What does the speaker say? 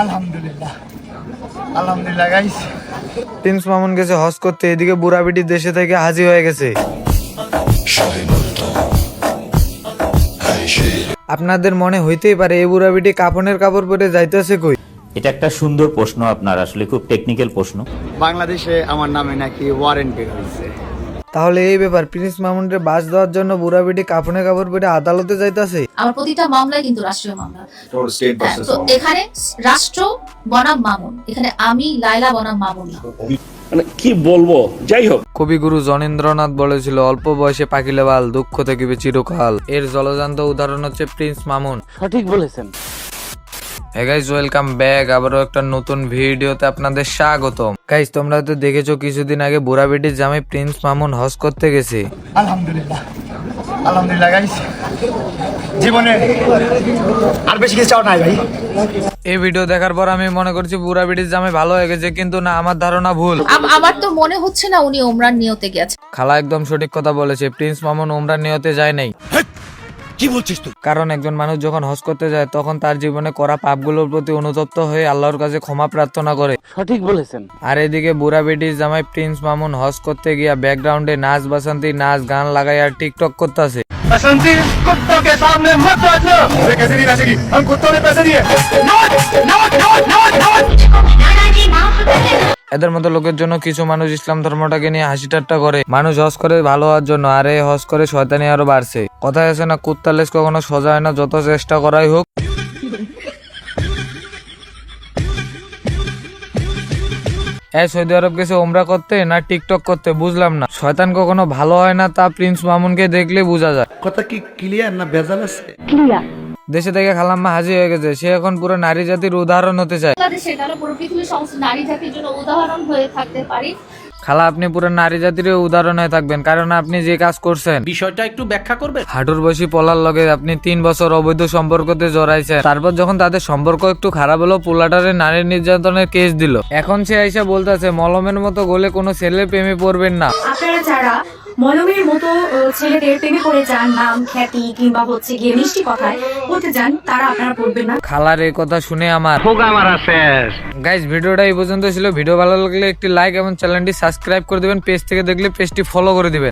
আলহামদুলিল্লাহ আলহামদুলিল্লাহ guys. Prince Mamun গেছে হজ করতে, এদিকে বুড়া বিটি দেশে থেকে হাজির হয়ে গেছে। আপনাদের মনে হইতেই পারে এই বুড়া বিটি কাফনের কাপড় পরে যাইতেছে কই। এটা একটা সুন্দর প্রশ্ন, আপনার আসলে খুব টেকনিক্যাল প্রশ্ন। বাংলাদেশে আমার নামে নাকি ওয়ারেন্ট বের হয়েছে। তাহলে এই ব্যাপার, প্রিন্স মামুনকে বাস দেওয়ার জন্য বুড়া বিটি কাফনের কাপড় পরে আদালতে যাইতেছে। আমার প্রতিটা মামলায় কিন্তু রাষ্ট্রীয় মামলা। তো এখানে রাষ্ট্র বনাম মামুন, এখানে আমি লাইলা বনাম মামুন না। মানে কি বলবো, যাই হোক। কবিগুরু জনীন্দ্রনাথ বলেছিল, অল্প বয়সে পাকিলে বাল, দুঃখ থাকিবে চিরকাল। এর জলজান্ত উদাহরণ হচ্ছে প্রিন্স মামুন। সঠিক বলেছেন। Hey guys, welcome back. আবারও একটা নতুন ভিডিওতে আপনাদের স্বাগতম। গাইস, তোমরা তো দেখেছো কিছুদিন আগে বুড়া বেটির জামাই প্রিন্স মামুন হজ করতে গেছে। আলহামদুলিল্লাহ আলহামদুলিল্লাহ গাইস, জীবনে আর বেশি কিছু চাও নাই ভাই। এই ভিডিও দেখার পর আমি মনে করছি বুড়া বেটির জামাই ভালো হয়ে গেছে, কিন্তু না, আমার ধারণা ভুল। আমার তো মনে হচ্ছে না উনি ওমরান নিয়তে গেছে। খালা একদম সঠিক কথা বলেছে, প্রিন্স মামুন উমরার নিয়তে যায় নাই। কি বলছিস তুই? কারণ একজন মানুষ যখন হজ করতে যায় তখন তার জীবনে করা পাপগুলোর প্রতি অনুতপ্ত হয়ে আল্লাহর কাছে ক্ষমা প্রার্থনা করে। সঠিক বলেছেন। আর এদিকে বুড়া বেটির জামাই প্রিন্স মামুন হজ করতে গিয়া ব্যাকগ্রাউন্ডে নাচ বাসন্তী নাচ গান লাগাই আর টিকটক করতেছে। बसंती कुत्तों के सामने मत नाचना। अरे कैसे नहीं नाचेगी, हम कुत्तों ने पैसे दिए। এদের মতো লোকের জন্য কিছু মানুষ ইসলাম ধর্মটাকে নিয়ে হাসি ঠাট্টা করে। মানুষ হজ করে ভালো হওয়ার জন্য, আর এই হজ করে শয়তানি আরো বাড়ছে। কথায় আছে না, কুত্তার লেজ কখনো সোজা হয় না, যত চেষ্টা করাই হোক। সৌদি আরব গেছে ওমরা করতে না টিকটক করতে, বুঝলাম না। শয়তান কখনো ভালো হয় না, তা প্রিন্স মামুনকে দেখলে বোঝা যায়। কথা কি ক্লিয়ার না ভেজাল আছে? দেশে থেকে খালাম্মা হাজির হয়ে গেছে, সে এখন পুরো নারী জাতির উদাহরণ হতে চায়। বাংলাদেশে কেন পুরো পৃথিবীর সমস্ত নারী জাতির জন্য উদাহরণ হয়ে থাকতে পারি। খালা, আপনি পুরো নারী জাতির উদাহরণ হয়ে থাকবেন, কারণ আপনি যে কাজ করছেন। বিষয়টা একটু ব্যাখ্যা করবে? হাঁটুর বসি পোলার লগে আপনি 3 বছর অবৈধ সম্পর্কতে জড়াইছেন। তারপর যখন তাদের সম্পর্ক একটু খারাপ হলো, পোলাটারে নারী নির্যাতনের কেস দিল। এখন সে আইসা বলতেছে মলমের মতো গলে কোনো ছেলে প্রেমে পড়বেন না। আপনারা যারা মলমের মতো ছেলেদের প্রেমে পড়ে যান, নাম খ্যাতি কিংবা হচ্ছে গিয়ে মিষ্টি কথায় পড়তে যান, তারা আপনারা পড়বেন না। খালার এই কথা শুনে আমার গাইস, ভিডিওটা এই পর্যন্ত ছিল। ভিডিও ভালো লাগলে একটি লাইক এবং চ্যানেলটি সাবস্ক্রাইব করে দিবেন। পেজ থেকে দেখলে পেজটি ফলো করে দিবেন।